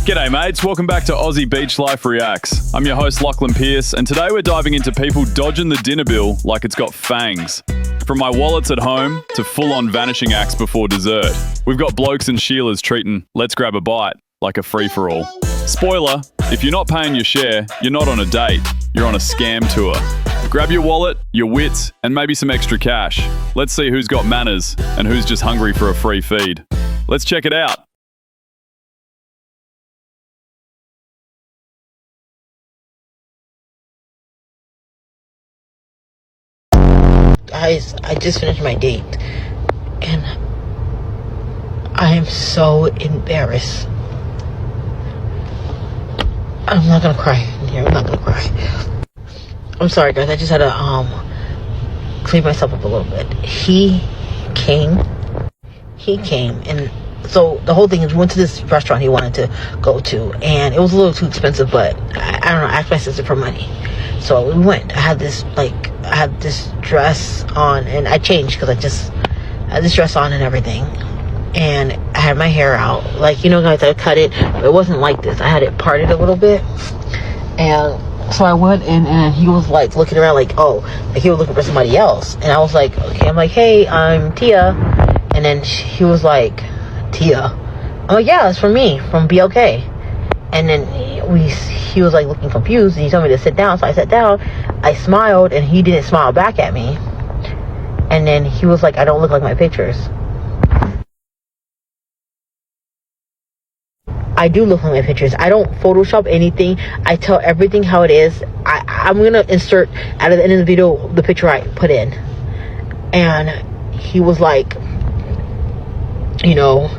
G'day mates, welcome back to Aussie Beach Life Reacts. I'm your host Lachlan Pearce, and today we're diving into people dodging the dinner bill like it's got fangs. From my wallets at home to full-on vanishing acts before dessert, we've got blokes and Sheilas treating let's grab a bite like a free-for-all. Spoiler, if you're not paying your share, you're not on a date, you're on a scam tour. Grab your wallet, your wits, and maybe some extra cash. Let's see who's got manners and who's just hungry for a free feed. Let's check it out. Guys, I just finished my date and I am so embarrassed. I'm not gonna cry. Yeah, I'm not gonna cry. I'm sorry guys, I just had to clean myself up a little bit. He came and so the whole thing is we went to this restaurant he wanted to go to, and it was a little too expensive, but I don't know, I asked my sister for money. So we went. I had this dress on, and I changed because I had this dress on and everything. And I had my hair out. Like, you know guys, I cut it, but it wasn't like this. I had it parted a little bit. And so I went in, and he was like looking around like, oh, like he was looking for somebody else. And I was like, okay, I'm like, hey, I'm Tia. And then he was like, Tia? I'm like, yeah, it's for me, from BLK. And then he was like looking confused, and he told me to sit down. So I sat down, I smiled, and he didn't smile back at me. And then he was like, I don't look like my pictures. I do look like my pictures. I don't Photoshop anything. I tell everything how it is. I'm gonna insert at the end of the video the picture I put in. And he was like, you know,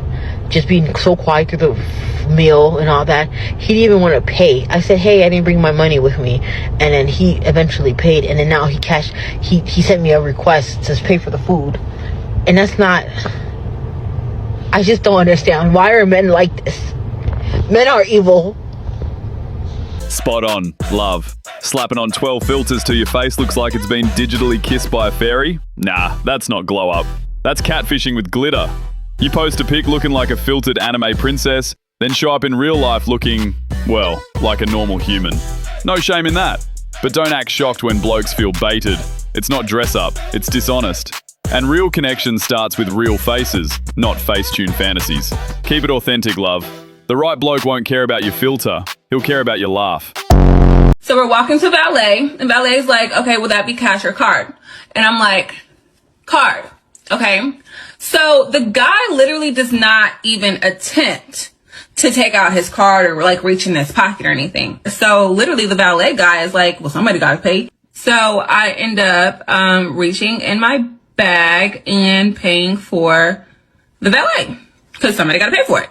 just being so quiet through the meal and all that. He didn't even want to pay. I said, hey, I didn't bring my money with me. And then he eventually paid, and then now he sent me a request to pay for the food. And that's not, I just don't understand, why are men like this? Men are evil. Spot on, love. Slapping on 12 filters to your face looks like it's been digitally kissed by a fairy? Nah, that's not glow up. That's catfishing with glitter. You post a pic looking like a filtered anime princess, then show up in real life looking, well, like a normal human. No shame in that. But don't act shocked when blokes feel baited. It's not dress up, it's dishonest. And real connection starts with real faces, not face-tuned fantasies. Keep it authentic, love. The right bloke won't care about your filter, he'll care about your laugh. So we're walking to valet, and valet's like, okay, will that be cash or card? And I'm like, card, okay? So the guy literally does not even attempt to take out his card or like reach in his pocket or anything. So literally the valet guy is like, well, somebody got to pay. So I end up reaching in my bag and paying for the valet because somebody got to pay for it.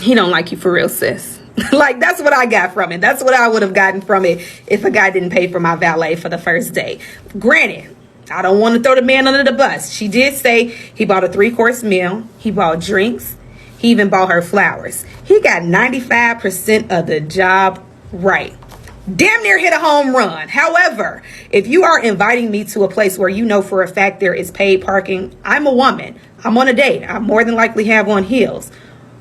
He don't like you for real, sis. Like, that's what I got from it. That's what I would have gotten from it if a guy didn't pay for my valet for the first day. Granted, I don't want to throw the man under the bus. She did say he bought a 3-course meal. He bought drinks. He even bought her flowers. He got 95% of the job right. Damn near hit a home run. However, if you are inviting me to a place where you know for a fact there is paid parking, I'm a woman. I'm on a date. I more than likely have on heels.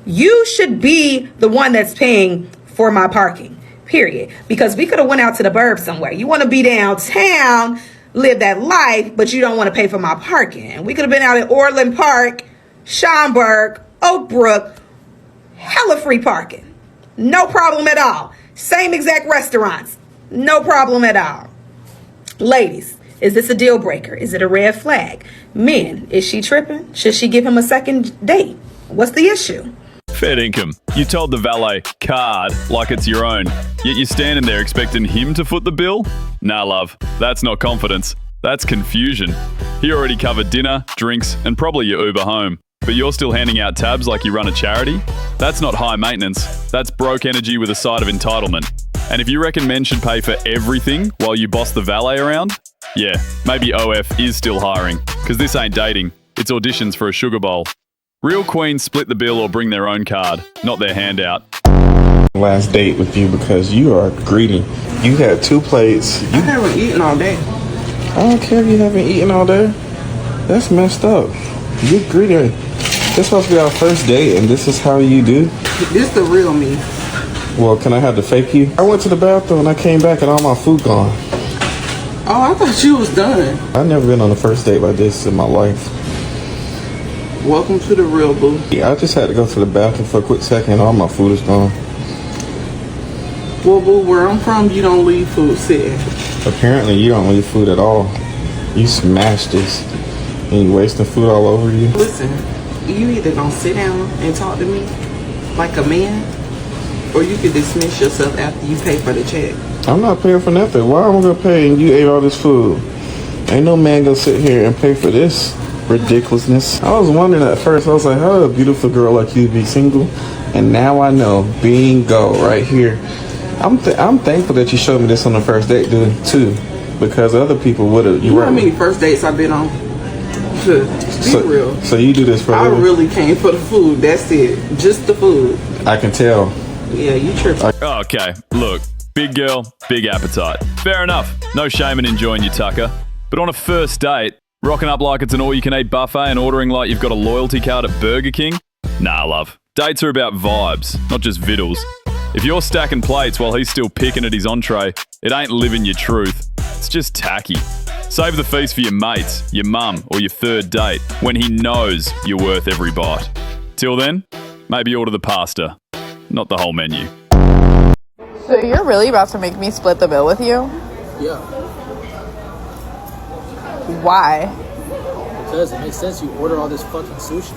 You should be the one that's paying for my parking, period. Because we could have went out to the burbs somewhere. You want to be downtown, live that life, but you don't want to pay for my parking. We could have been out at Orland Park, Schaumburg, Oak Brook, hella free parking. No problem at all. Same exact restaurants. No problem at all. Ladies, is this a deal breaker? Is it a red flag? Men, is she tripping? Should she give him a second date? What's the issue? Fair income. You told the valet card like it's your own, yet you're standing there expecting him to foot the bill? Nah, love, that's not confidence. That's confusion. He already covered dinner, drinks, and probably your Uber home. But you're still handing out tabs like you run a charity? That's not high maintenance. That's broke energy with a side of entitlement. And if you reckon men should pay for everything while you boss the valet around? Yeah, maybe OF is still hiring, because this ain't dating, it's auditions for a sugar bowl. Real queens split the bill or bring their own card, not their handout. Last date with you because you are greedy. You had 2 plates. I haven't eaten all day. I don't care if you haven't eaten all day. That's messed up. You're greedy. This supposed to be our first date, and this is how you do? This the real me. Well, can I have the fake you? I went to the bathroom and I came back and all my food gone. Oh, I thought you was done. I've never been on a first date like this in my life. Welcome to the real boo. Yeah, I just had to go to the bathroom for a quick second and all my food is gone. Well, boo, where I'm from, you don't leave food sitting. Apparently, you don't leave food at all. You smash this and you wasting food all over you. Listen, you either gonna sit down and talk to me like a man, or you can dismiss yourself after you pay for the check. I'm not paying for nothing. Why am I gonna pay and you ate all this food? Ain't no man gonna sit here and pay for this ridiculousness. I was wondering at first, I was like, how would a beautiful girl like you be single? And now I know, bingo, right here. I'm thankful that you showed me this on the first date, dude, too, because other people would have. You know how many first dates I've been on? Be real. So you do this for I really came for the food. That's it. Just the food. I can tell. Yeah, you tripping. Okay, look, big girl, big appetite. Fair enough. No shame in enjoying your tucker. But on a first date, rocking up like it's an all-you-can-eat buffet and ordering like you've got a loyalty card at Burger King? Nah, love. Dates are about vibes, not just vittles. If you're stacking plates while he's still picking at his entree, it ain't living your truth. It's just tacky. Save the feast for your mates, your mum, or your third date when he knows you're worth every bite. Till then, maybe order the pasta, not the whole menu. So you're really about to make me split the bill with you? Yeah, Why? because it makes sense. You order all this fucking sushi.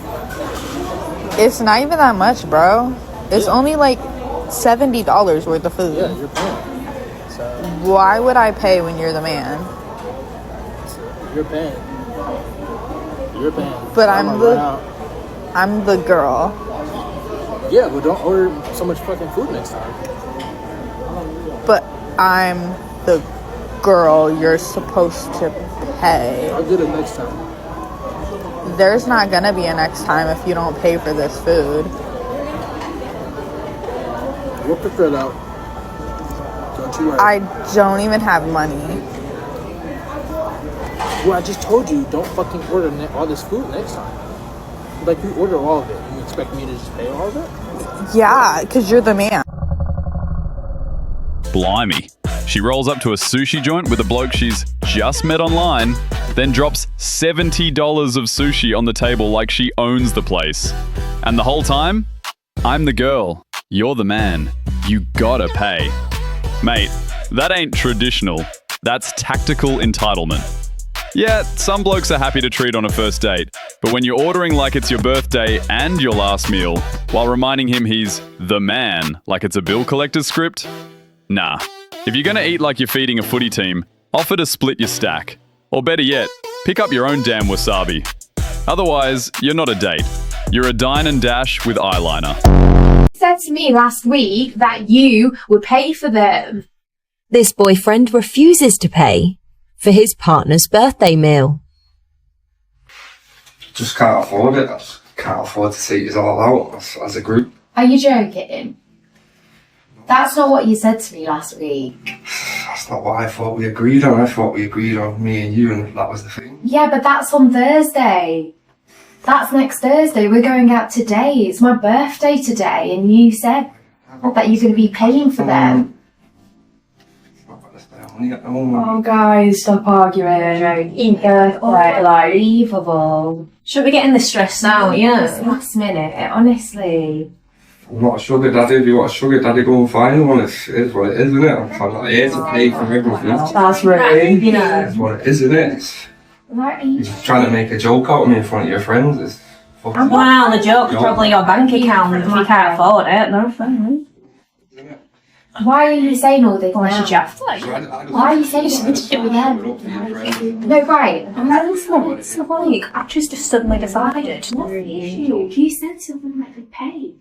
It's not even that much, bro. It's only like $70 worth of food. Yeah, you're paying. So Why would I pay when you're the man? you're paying. You're paying. But I'm I'm the girl. Yeah, but don't order so much fucking food next time. But I'm the girl you're supposed to pay. I'll get it next time. There's not gonna be a next time if you don't pay for this food. We'll figure it out. Don't you worry. I don't even have money. Well, I just told you, don't fucking order all this food next time. Like, you order all of it. You expect me to just pay all of it? Yeah, because you're the man. Blimey. She rolls up to a sushi joint with a bloke she's just met online, then drops $70 of sushi on the table like she owns the place. And the whole time, I'm the girl, you're the man, you gotta pay. Mate, that ain't traditional, that's tactical entitlement. Yeah, some blokes are happy to treat on a first date, but when you're ordering like it's your birthday and your last meal, while reminding him he's the man like it's a bill collector's script, nah. If you're gonna eat like you're feeding a footy team, offer to split your stack. Or better yet, pick up your own damn wasabi. Otherwise, you're not a date. You're a dine and dash with eyeliner. Said to me last week that you would pay for them. This boyfriend refuses to pay for his partner's birthday meal. Just can't afford it. I just can't afford to see it all out as a group. Are you joking? That's not what you said to me last week. That's not what I thought we agreed on. I thought we agreed on me and you, and that was the thing. Yeah, but that's on Thursday. That's next Thursday. We're going out today. It's my birthday today, and you said that you're going to be paying for them. Oh, guys, stop arguing. Unbelievable. Should be getting this stressed out, It's last minute, honestly. I'm not a sugar daddy. If you want a sugar daddy, go and find one. It is what it is, isn't it? I'm not here to pay for everything. That's rude. You know. It's what it is, isn't it? You're trying to make a joke out of me in front of your friends. It's fucking... Well, the joke's probably your bank account if you can't afford it. No, fine. Why are you saying all this Unless now? you have to. Why are you saying this to them? No, right. It's like, I've just suddenly decided. What's the issue? You said something like they pay.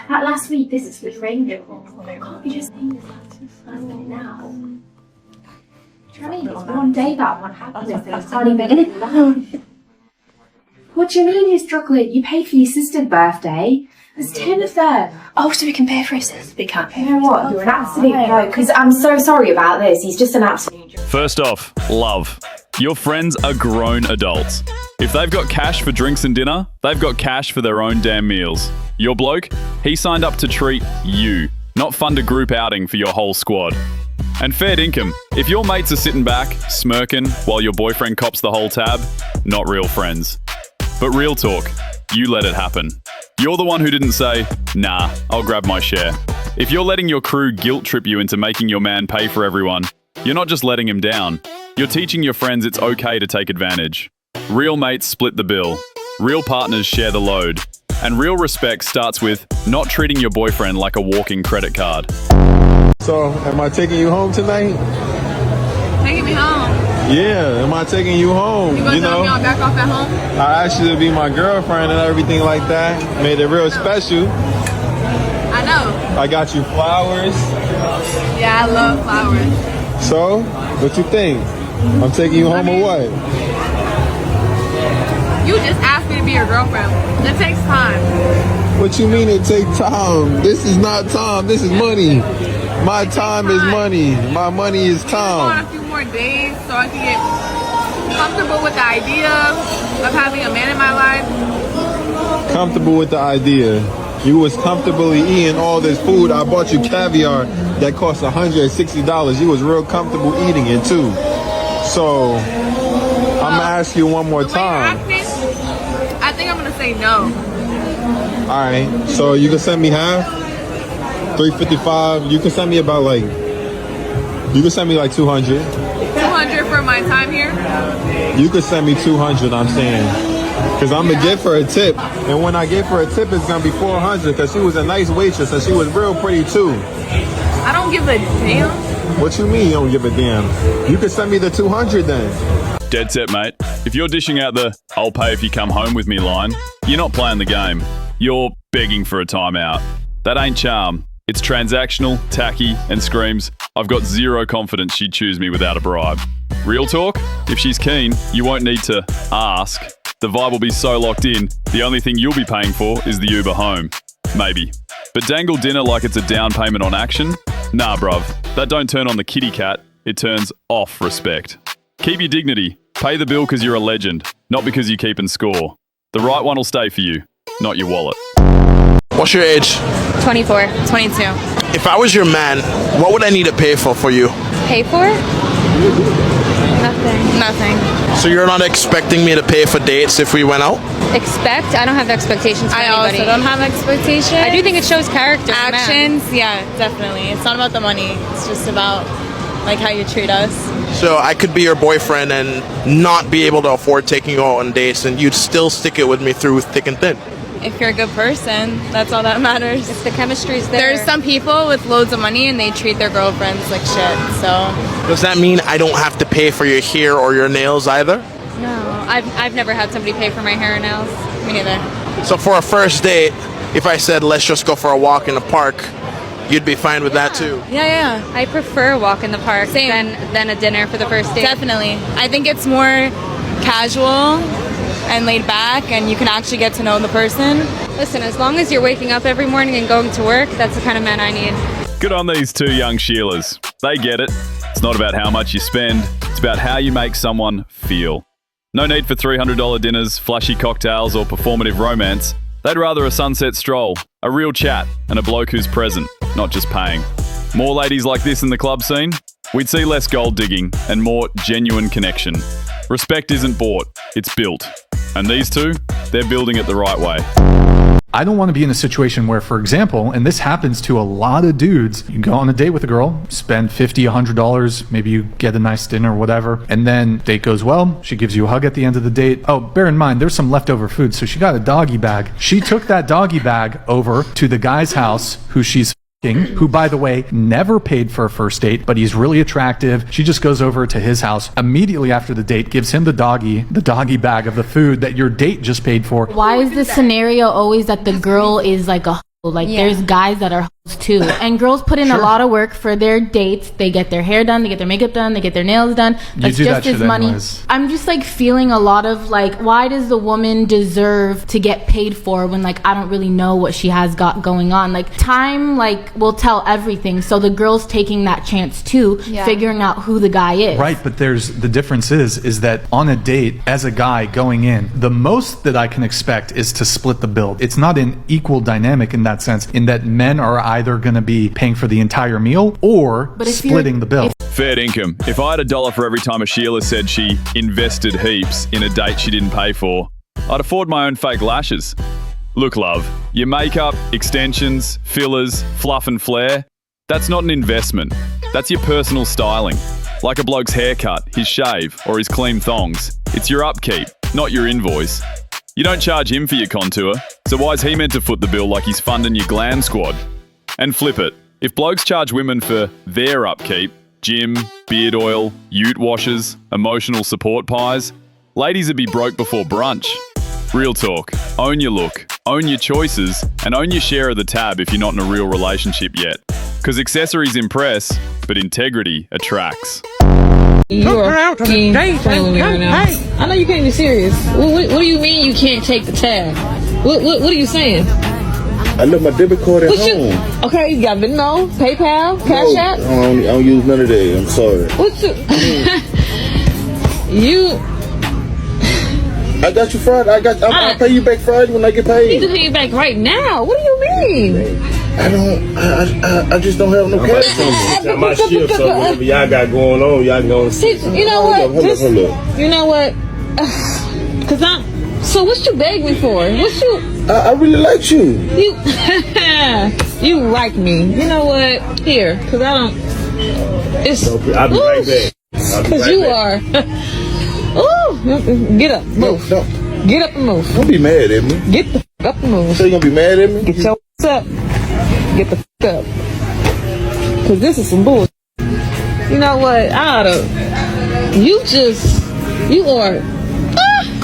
Like last week, this is with Ranger. Can't you just saying this last minute now? Do you know what I mean? It's one day that one happened. I can't even. What do you mean you're struggling? You paid for your sister's birthday. There's 10 of them. Oh, so we can pay for his sister. We can't pay You for know his what? You're an absolute joke. Because I'm so sorry about this. He's just an absolute joke. First off, love. Your friends are grown adults. If they've got cash for drinks and dinner, they've got cash for their own damn meals. Your bloke, he signed up to treat you, not fund a group outing for your whole squad. And fair income. If your mates are sitting back, smirking, while your boyfriend cops the whole tab, not real friends. But real talk, you let it happen. You're the one who didn't say, nah, I'll grab my share. If you're letting your crew guilt trip you into making your man pay for everyone, you're not just letting him down. You're teaching your friends it's okay to take advantage. Real mates split the bill. Real partners share the load. And real respect starts with not treating your boyfriend like a walking credit card. So, am I taking you home tonight? Taking me home. Yeah, am I taking you home? You gonna drop me on back off at home? I asked you to be my girlfriend and everything like that. Made it real special. I know. I got you flowers. Yeah, I love flowers. So, what you think? I'm taking you home or what? You just asked me to be your girlfriend. It takes time. What you mean it takes time? This is not time, this is money. My time is money. My money is I want time. a few more days so I can get comfortable with the idea of having a man in my life. Comfortable with the idea. You was comfortably eating all this food. I bought you caviar that cost $160. You was real comfortable eating it too. So, I'm gonna ask you one more time. I think I'm gonna say no. Alright, so you can send me half? $355. You can send me about like, you can send me like 200. 200 for my time here? You could send me 200, I'm saying. Because I'm going to give her a tip. And when I give her a tip, it's going to be 400 because she was a nice waitress and she was real pretty too. I don't give a damn. What you mean you don't give a damn? You could send me the 200 then. Dead set, mate. If you're dishing out the "I'll pay if you come home with me" line, you're not playing the game. You're begging for a timeout. That ain't charm. It's transactional, tacky, and screams, I've got zero confidence she'd choose me without a bribe. Real talk? If she's keen, you won't need to ask. The vibe will be so locked in, the only thing you'll be paying for is the Uber home. Maybe. But dangle dinner like it's a down payment on action? Nah, bruv. That don't turn on the kitty cat, it turns off respect. Keep your dignity. Pay the bill because you're a legend, not because you're keeping score. The right one will stay for you, not your wallet. What's your age? 24. 22. If I was your man, what would I need to pay for you? Pay for? Nothing. So you're not expecting me to pay for dates if we went out? Expect? I don't have expectations for anybody. I also don't have expectations. I do think it shows character. Actions, yeah, definitely. It's not about the money. It's just about like how you treat us. So I could be your boyfriend and not be able to afford taking you out on dates, and you'd still stick it with me through thick and thin. If you're a good person, that's all that matters. If the chemistry's there. There's some people with loads of money and they treat their girlfriends like shit, so. Does that mean I don't have to pay for your hair or your nails either? No, I've never had somebody pay for my hair and nails. Me neither. So for a first date, if I said let's just go for a walk in the park, you'd be fine with that too? Yeah. I prefer a walk in the park than a dinner for the first date. Definitely. I think it's more casual and laid back, and you can actually get to know the person. Listen, as long as you're waking up every morning and going to work, that's the kind of man I need. Good on these two young Sheilas. They get it. It's not about how much you spend, it's about how you make someone feel. No need for $300 dinners, flashy cocktails, or performative romance. They'd rather a sunset stroll, a real chat, and a bloke who's present, not just paying. More ladies like this in the club scene, we'd see less gold digging and more genuine connection. Respect isn't bought, it's built. And these two, they're building it the right way. I don't want to be in a situation where, for example, and this happens to a lot of dudes, you go on a date with a girl, spend $50, $100, maybe you get a nice dinner or whatever, and then date goes well, she gives you a hug at the end of the date. Oh, bear in mind, there's some leftover food, so she got a doggy bag. She took that doggy bag over to the guy's house who she's who, by the way, never paid for a first date, but he's really attractive. She just goes over to his house immediately after the date, gives him the doggy bag of the food that your date just paid for. Why is the scenario always that the girl is like a like there's guys that are too, and girls put in a lot of work for their dates. They get their hair done, they get their makeup done, they get their nails done. That's do just that as shit money. anyways. I'm just like feeling a lot of like, why does the woman deserve to get paid for when like I don't really know what she has got going on? Like time like will tell everything. So the girl's taking that chance too, figuring out who the guy is. Right, but the difference is that on a date, as a guy going in, the most that I can expect is to split the bill. It's not an equal dynamic in that sense, in that men are either going to be paying for the entire meal or splitting the bill. Fair income. If I had $1 for every time a Sheila said she invested heaps in a date she didn't pay for, I'd afford my own fake lashes. Look, love, your makeup, extensions, fillers, fluff and flair, that's not an investment. That's your personal styling. Like a bloke's haircut, his shave, or his clean thongs. It's your upkeep, not your invoice. You don't charge him for your contour, so why's he meant to foot the bill like he's funding your glam squad? And flip it. If blokes charge women for their upkeep, gym, beard oil, ute washes, emotional support pies, ladies would be broke before brunch. Real talk. Own your look, own your choices, and own your share of the tab if you're not in a real relationship yet. Because accessories impress, but integrity attracts. You're playing with me right now. I know you can't be serious. What do you mean you can't take the tab? What are you saying? I left my debit card at home. Okay, you got Venmo, PayPal, Cash App? I don't use none of that. I'm sorry. I got you Friday. I'll pay you back Friday when I get paid. I need to pay you back right now. What do you mean? I just don't have no cash on me. My shift, so whatever y'all got going on, y'all can go and see. You know what? Hold up. You know what? So what you beg me for? I really like you. You like me. You know what? Here, because I don't. I'll be right back. Because you are. Ooh, get up, move. No. Get up and move. Don't be mad at me. Get the f up and move. So you gonna be mad at me? Get your ass up. Get the f up. Because this is some bullshit. You know what? You are.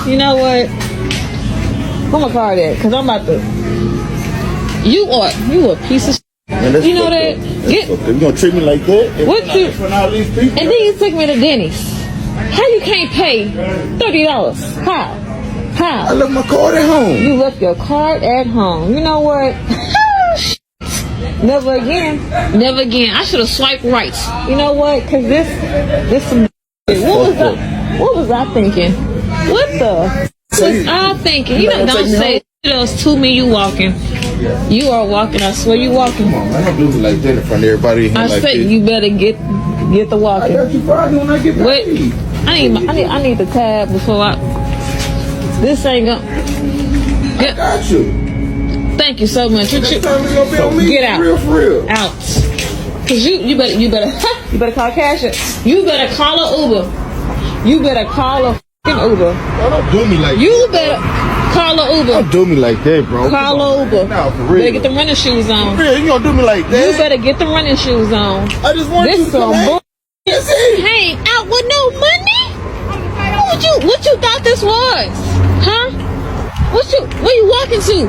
You know what? Where my card at? Because I'm about to. You a piece of shit. Man, you know that? You gonna treat me like that? What you? And then you took me to Denny's. How you can't pay $30? How? I left my card at home. You left your card at home. You know what? Never again. Never again. I should have swiped right. You know what? Because this some. What was I thinking? What the? Was I thinking? You don't say those to me. You walking. You are walking. I swear you walking. I don't do it like that in front of everybody. I said you better get the walking. I got you Friday when I get paid. Wait. I need the tab before I. This ain't gonna. I got you. Thank you so much. Next time you gonna be on me. Get out. For real. Out. Cause you better call Cash App. You better call a Uber. You better call a fucking Uber. Don't do me like that. You better call a Uber. Don't do me like that, bro. Call a Uber. Now, for real. Better get the running shoes on. For real, you gonna do me like that? You better get the running shoes on. I just want this you to come hang. That's it. Hang out with no money? What you thought this was? Huh? Where you walking to?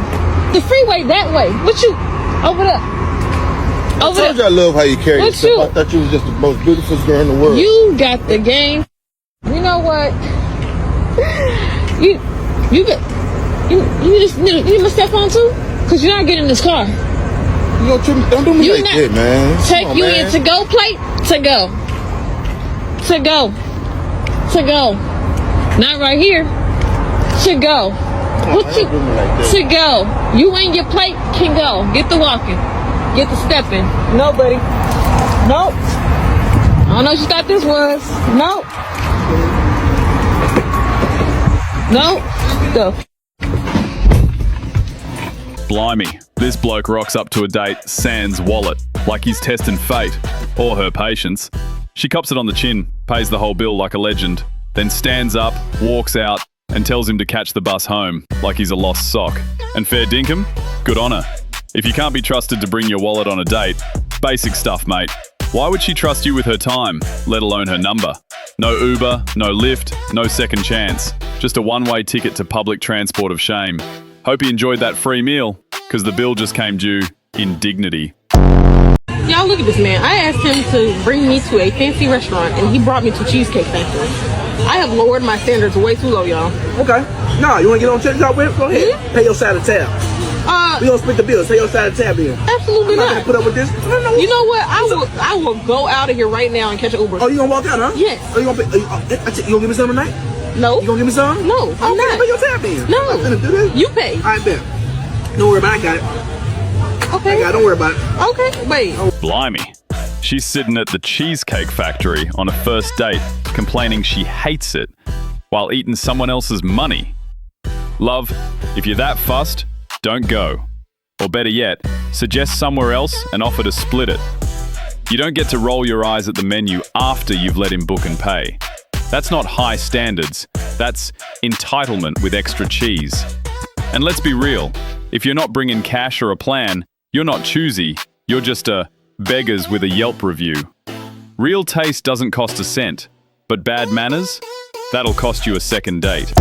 The freeway that way. What you over there? I told you I love how you carry yourself. I thought you was just the most beautiful girl in the world. You got the game. You know what? You just need my step on too? Cause you're not getting in this car. Don't do me like that, man. Take you in to go plate? To go. Not right here. To go. To go. You and your plate can go. Get the walking. Get the stepping. Nobody. Nope. I don't know what you thought this was. Nope. Nope. Blimey, this bloke rocks up to a date sans wallet, like he's testing fate, or her patience. She cops it on the chin, pays the whole bill like a legend, then stands up, walks out, and tells him to catch the bus home, like he's a lost sock. And fair dinkum, good on her. If you can't be trusted to bring your wallet on a date, basic stuff, mate. Why would she trust you with her time, let alone her number? No Uber, no Lyft, no second chance. Just a one-way ticket to public transport of shame. Hope you enjoyed that free meal, because the bill just came due in dignity. Y'all look at this man. I asked him to bring me to a fancy restaurant, and he brought me to Cheesecake Factory. I have lowered my standards way too low, y'all. Okay. Nah, you want to get on TikTok with? Go ahead. Pay your side of tab. We gonna split the bills. Pay your side of tab in. Absolutely I'm not gonna put up with this. No. You know what? I will go out of here right now and catch an Uber. Oh, you gonna walk out, huh? Yes. Oh, you gonna pay, you gonna give me some tonight? No. You gonna give me some? No, I'm not. Pay your tab in. No. I'm gonna do this. You pay. I bet. Don't worry about it. I got it. Okay. I got it. Don't worry about it. Okay. Wait. Blimey. She's sitting at the Cheesecake Factory on a first date, complaining she hates it, while eating someone else's money. Love, if you're that fussed, don't go. Or better yet, suggest somewhere else and offer to split it. You don't get to roll your eyes at the menu after you've let him book and pay. That's not high standards, that's entitlement with extra cheese. And let's be real, if you're not bringing cash or a plan, you're not choosy, you're just a beggars with a Yelp review. Real taste doesn't cost a cent, but bad manners? That'll cost you a second date.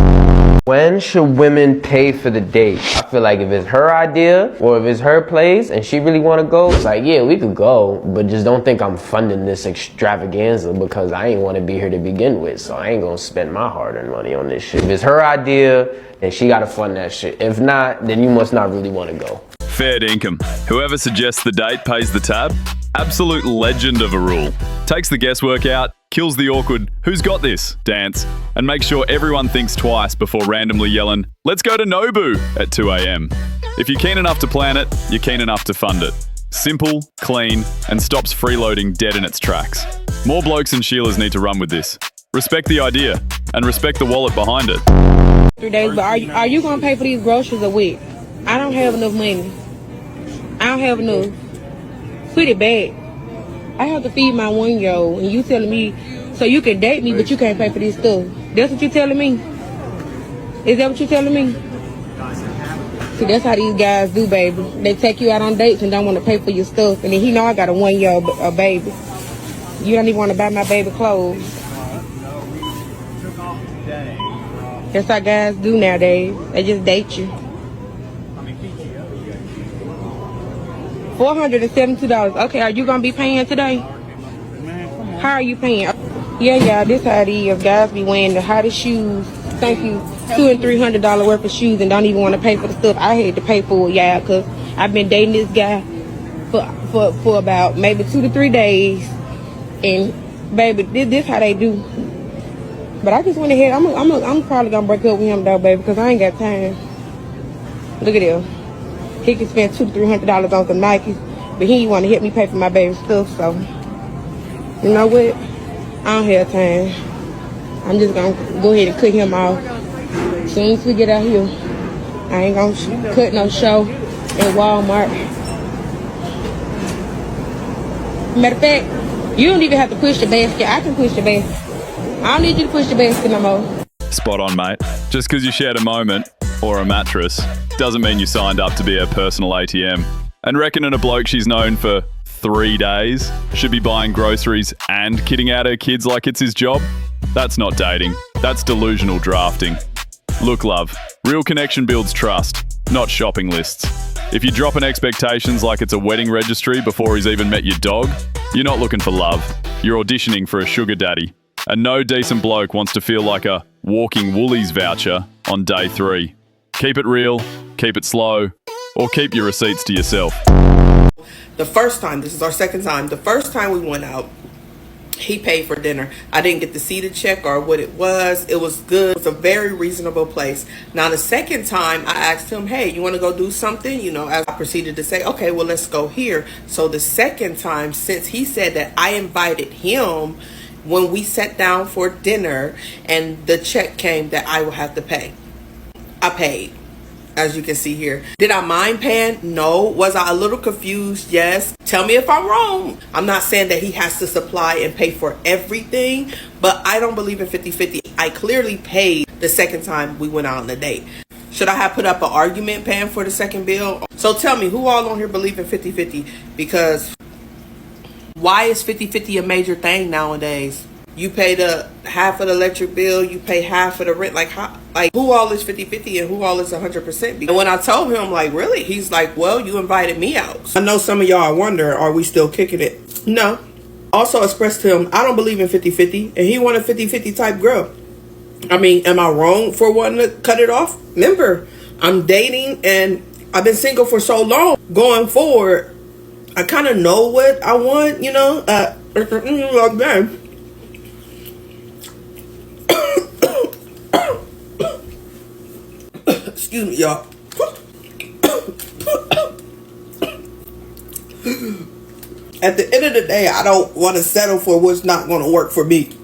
When should women pay for the date? I feel like if it's her idea or if it's her place and she really want to go, it's like, yeah, we could go, but just don't think I'm funding this extravaganza because I ain't want to be here to begin with, so I ain't gonna spend my hard-earned money on this shit. If it's her idea, then she gotta fund that shit. If not, then you must not really want to go. Fair dinkum. Whoever suggests the date pays the tab? Absolute legend of a rule. Takes the guesswork out, kills the awkward "who's got this" dance, and makes sure everyone thinks twice before randomly yelling, "Let's go to Nobu" at 2 a.m. If you're keen enough to plan it, you're keen enough to fund it. Simple, clean, and stops freeloading dead in its tracks. More blokes and Sheilas need to run with this. Respect the idea, and respect the wallet behind it. 3 days, but are you gonna pay for these groceries a week? I don't have enough money. I don't have enough. Put it back. I have to feed my 1-year-old, and you telling me so you can date me, but you can't pay for this stuff. That's what you telling me? Is that what you telling me? See, that's how these guys do, baby. They take you out on dates and don't want to pay for your stuff, and then he know I got a 1-year-old baby. You don't even want to buy my baby clothes. That's how guys do nowadays. They just date you. $472. Okay, are you gonna be paying today? How are you paying? Yeah, this how it is. Guys be wearing the hottest shoes. Thank you. $200 and $300 worth of shoes and don't even want to pay for the stuff I had to pay for, yeah, because I've been dating this guy for about maybe 2 to 3 days, and baby, this how they do. But I just went ahead. I'm probably gonna break up with him though, baby, because I ain't got time. Look at him. He can spend $200 to $300 on some Nikes, but he ain't want to help me pay for my baby stuff. So, you know what? I don't have time. I'm just gonna go ahead and cut him off. As soon as we get out here, I ain't gonna cut no show at Walmart. Matter of fact, you don't even have to push the basket. I can push the basket. I don't need you to push the basket no more. Spot on, mate. Just because you shared a moment or a mattress doesn't mean you signed up to be her personal ATM. And reckoning a bloke she's known for 3 days should be buying groceries and kidding out her kids like it's his job? That's not dating. That's delusional drafting. Look, love, real connection builds trust, not shopping lists. If you're dropping expectations like it's a wedding registry before he's even met your dog, you're not looking for love. You're auditioning for a sugar daddy. And no decent bloke wants to feel like a walking Woolies voucher on day 3. Keep it real, keep it slow, or keep your receipts to yourself. The first time, this is our second time, the first time we went out, he paid for dinner. I didn't get to see the check or what it was. It was good. It was a very reasonable place. Now, the second time, I asked him, hey, you want to go do something? You know, as I proceeded to say, okay, well, let's go here. So the second time, since he said that I invited him when we sat down for dinner and the check came that I will have to pay, I paid. As you can see here. Did I mind paying? No. Was I a little confused? Yes. Tell me if I'm wrong. I'm not saying that he has to supply and pay for everything, but I don't believe in 50-50. I clearly paid the second time we went out on a date. Should I have put up an argument paying for the second bill? So tell me, who all on here believe in 50-50? Because why is 50-50 a major thing nowadays? You pay the half of the electric bill, you pay half of the rent. Like, who all is 50-50 and who all is 100%? And when I told him, like, really? He's like, well, you invited me out. I know some of y'all wonder, are we still kicking it? No. Also expressed to him, I don't believe in 50-50, and he wanted 50-50 type girl. I mean, am I wrong for wanting to cut it off? Remember, I'm dating and I've been single for so long. Going forward, I kind of know what I want, you know? Excuse me, y'all. At the end of the day, I don't want to settle for what's not going to work for me.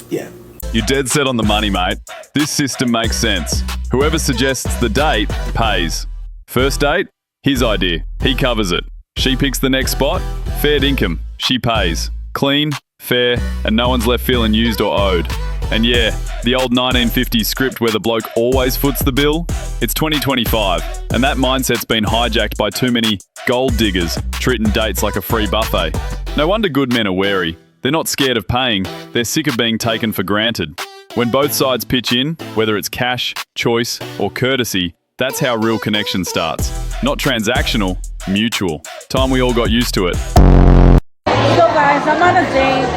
Yeah. You're dead set on the money, mate. This system makes sense. Whoever suggests the date pays. First date, his idea. He covers it. She picks the next spot, fair income. She pays. Clean, fair, and no one's left feeling used or owed. And yeah, the old 1950s script where the bloke always foots the bill, it's 2025, and that mindset's been hijacked by too many gold diggers treating dates like a free buffet. No wonder good men are wary. They're not scared of paying, they're sick of being taken for granted. When both sides pitch in, whether it's cash, choice, or courtesy, that's how real connection starts. Not transactional, mutual. Time we all got used to it. So guys, I'm on a date.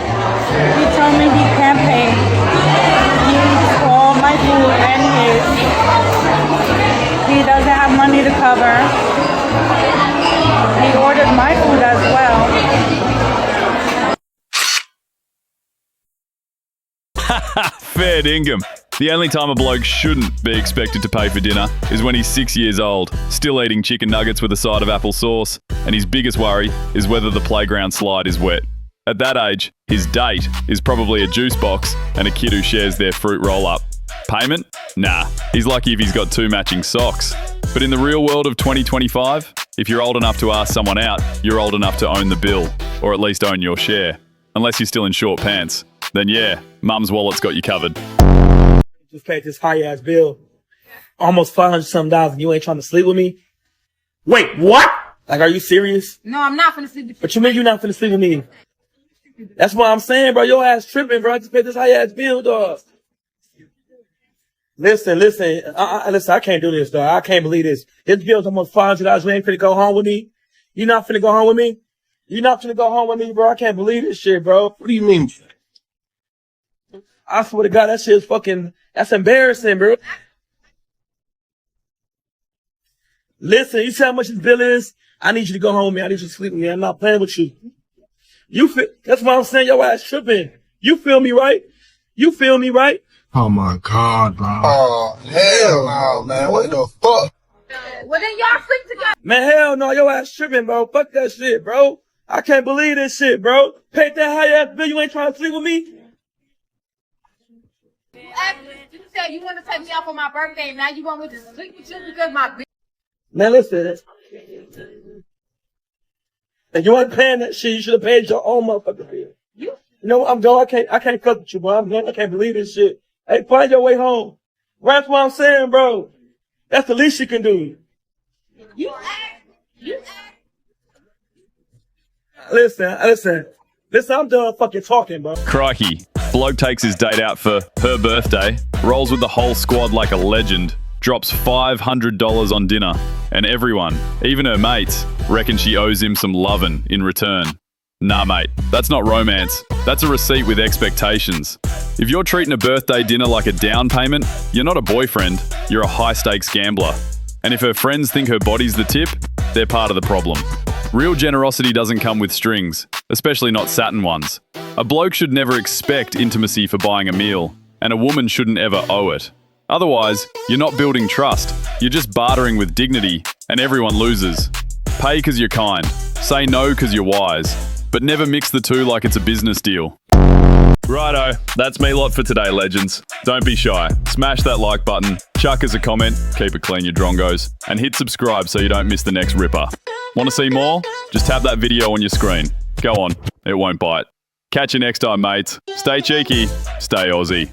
He told me he can't pay. He eats all my food and his. He doesn't have money to cover. He ordered my food as well. Fair dinkum. The only time a bloke shouldn't be expected to pay for dinner is when he's 6 years old, still eating chicken nuggets with a side of apple sauce, and his biggest worry is whether the playground slide is wet. At that age, his date is probably a juice box and a kid who shares their fruit roll-up. Payment? Nah, he's lucky if he's got 2 matching socks. But in the real world of 2025, if you're old enough to ask someone out, you're old enough to own the bill, or at least own your share. Unless you're still in short pants. Then yeah, mum's wallet's got you covered. Just paid this high-ass bill. Almost $500-something, and you ain't trying to sleep with me? Wait, what? Like, are you serious? No, I'm not finna sleep with you. What you mean you not finna sleep with me? That's what I'm saying, bro. Your ass tripping, bro. I just paid this high-ass bill, dog. Listen. Listen, I can't do this, dog. I can't believe this. This bill's almost $500. You ain't finna go home with me? You not finna go home with me? You not finna go home with me, bro? I can't believe this shit, bro. What do you mean? I swear to God, that shit is fucking... That's embarrassing, bro. Listen, you see how much this bill is? I need you to go home with me. I need you to sleep with me. I'm not playing with you. That's why I'm saying your ass tripping. You feel me, right? You feel me, right? Oh my God, bro. Oh, hell no, man. What the fuck? Well, then y'all sleep together. Man, hell no. Your ass tripping, bro. Fuck that shit, bro. I can't believe this shit, bro. Paid that high-ass bill. You ain't trying to sleep with me? You said you want to take me out for my birthday. Now you want me to sleep with you because my bitch. Man, listen. If you weren't paying that shit, you should have paid your own motherfucking bill. You know what? I'm done. I can't fuck with you, bro. I'm done. I can't believe this shit. Hey, find your way home. That's what I'm saying, bro. That's the least you can do. You act. Listen, I'm done fucking talking, bro. Crikey. Bloke takes his date out for her birthday, rolls with the whole squad like a legend, drops $500 on dinner, and everyone, even her mates, reckon she owes him some lovin' in return. Nah, mate, that's not romance. That's a receipt with expectations. If you're treating a birthday dinner like a down payment, you're not a boyfriend, you're a high-stakes gambler. And if her friends think her body's the tip, they're part of the problem. Real generosity doesn't come with strings, especially not satin ones. A bloke should never expect intimacy for buying a meal, and a woman shouldn't ever owe it. Otherwise, you're not building trust, you're just bartering with dignity, and everyone loses. Pay because you're kind, say no because you're wise, but never mix the two like it's a business deal. Righto, that's me lot for today, legends. Don't be shy, smash that like button, chuck us a comment, keep it clean, you drongos, and hit subscribe so you don't miss the next ripper. Want to see more? Just tap that video on your screen. Go on, it won't bite. Catch you next time, mates. Stay cheeky, stay Aussie.